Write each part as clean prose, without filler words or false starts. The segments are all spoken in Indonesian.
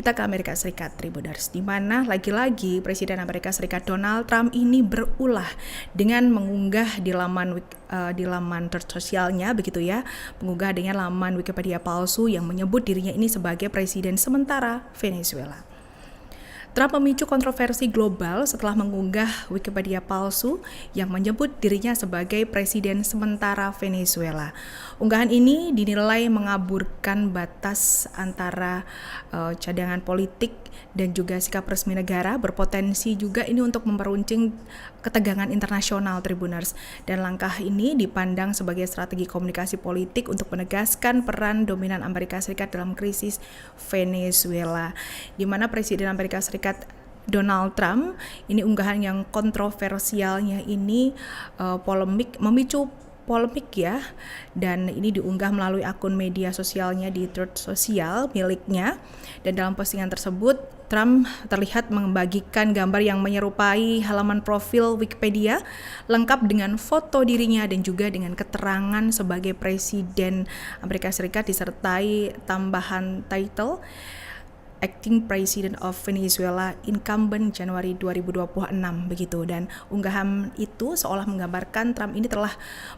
Kita ke Amerika Serikat, Tribuners, di mana lagi-lagi Presiden Amerika Serikat Donald Trump ini berulah dengan mengunggah di laman Truth sosialnya, begitu ya, mengunggah dengan laman Wikipedia palsu yang menyebut dirinya ini sebagai Presiden sementara Venezuela. Trump memicu kontroversi global setelah mengunggah Wikipedia palsu yang menyebut dirinya sebagai Presiden sementara Venezuela. Unggahan ini dinilai mengaburkan batas antara cadangan politik dan juga sikap resmi negara, berpotensi juga ini untuk memperuncing ketegangan internasional, Tribuners. Dan langkah ini dipandang sebagai strategi komunikasi politik untuk menegaskan peran dominan Amerika Serikat dalam krisis Venezuela, di mana Presiden Amerika Serikat Donald Trump, ini unggahan yang kontroversialnya ini memicu polemik ya, dan ini diunggah melalui akun media sosialnya di Truth Social miliknya. Dan dalam postingan tersebut Trump terlihat membagikan gambar yang menyerupai halaman profil Wikipedia lengkap dengan foto dirinya dan juga dengan keterangan sebagai Presiden Amerika Serikat disertai tambahan title Acting President of Venezuela Incumbent Januari 2026 begitu. Dan unggahan itu seolah menggambarkan Trump ini telah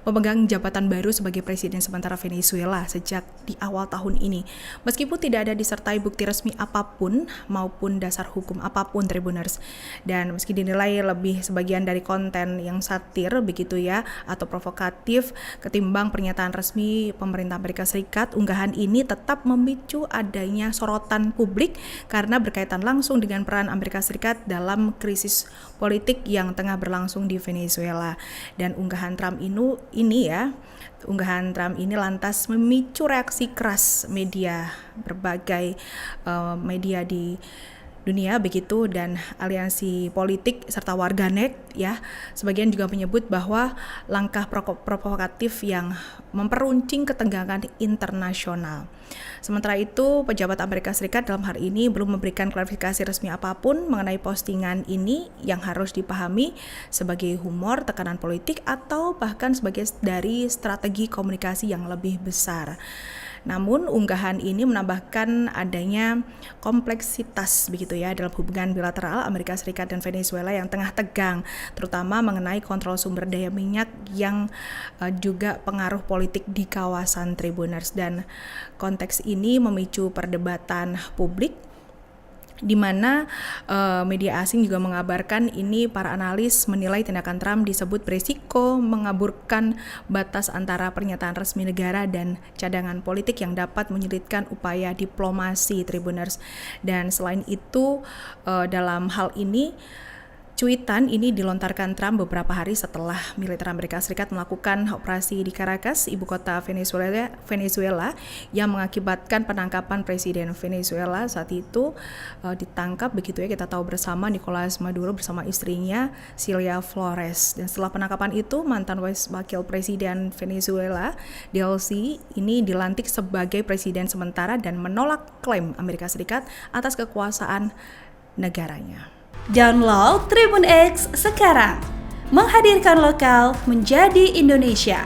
memegang jabatan baru sebagai Presiden sementara Venezuela sejak di awal tahun ini, meskipun tidak ada disertai bukti resmi apapun maupun dasar hukum apapun, Tribuners. Dan meski dinilai lebih sebagian dari konten yang satir begitu ya, atau provokatif ketimbang pernyataan resmi pemerintah Amerika Serikat, unggahan ini tetap memicu adanya sorotan publik karena berkaitan langsung dengan peran Amerika Serikat dalam krisis politik yang tengah berlangsung di Venezuela. Dan unggahan Trump ini lantas memicu reaksi keras berbagai media di dunia begitu, dan aliansi politik serta warganet ya. Sebagian juga menyebut bahwa langkah provokatif yang memperuncing ketegangan internasional. Sementara itu, pejabat Amerika Serikat dalam hal ini belum memberikan klarifikasi resmi apapun mengenai postingan ini yang harus dipahami sebagai humor, tekanan politik, atau bahkan sebagai dari strategi komunikasi yang lebih besar. Namun unggahan ini menambahkan adanya kompleksitas begitu ya dalam hubungan bilateral Amerika Serikat dan Venezuela yang tengah tegang, terutama mengenai kontrol sumber daya minyak yang juga pengaruh politik di kawasan, Tribuners. Dan konteks ini memicu perdebatan publik di mana media asing juga mengabarkan ini. Para analis menilai tindakan Trump disebut berisiko mengaburkan batas antara pernyataan resmi negara dan cadangan politik yang dapat menyulitkan upaya diplomasi, Tribuners. Dan selain itu, dalam hal ini cuitan ini dilontarkan Trump beberapa hari setelah militer Amerika Serikat melakukan operasi di Caracas, ibu kota Venezuela, yang mengakibatkan penangkapan Presiden Venezuela saat itu. Ditangkap begitu ya, kita tahu bersama, Nicolas Maduro bersama istrinya Cilia Flores. Dan setelah penangkapan itu, mantan wakil Presiden Venezuela Delcy ini dilantik sebagai Presiden sementara dan menolak klaim Amerika Serikat atas kekuasaan negaranya. Download Tribun X sekarang, menghadirkan lokal menjadi Indonesia.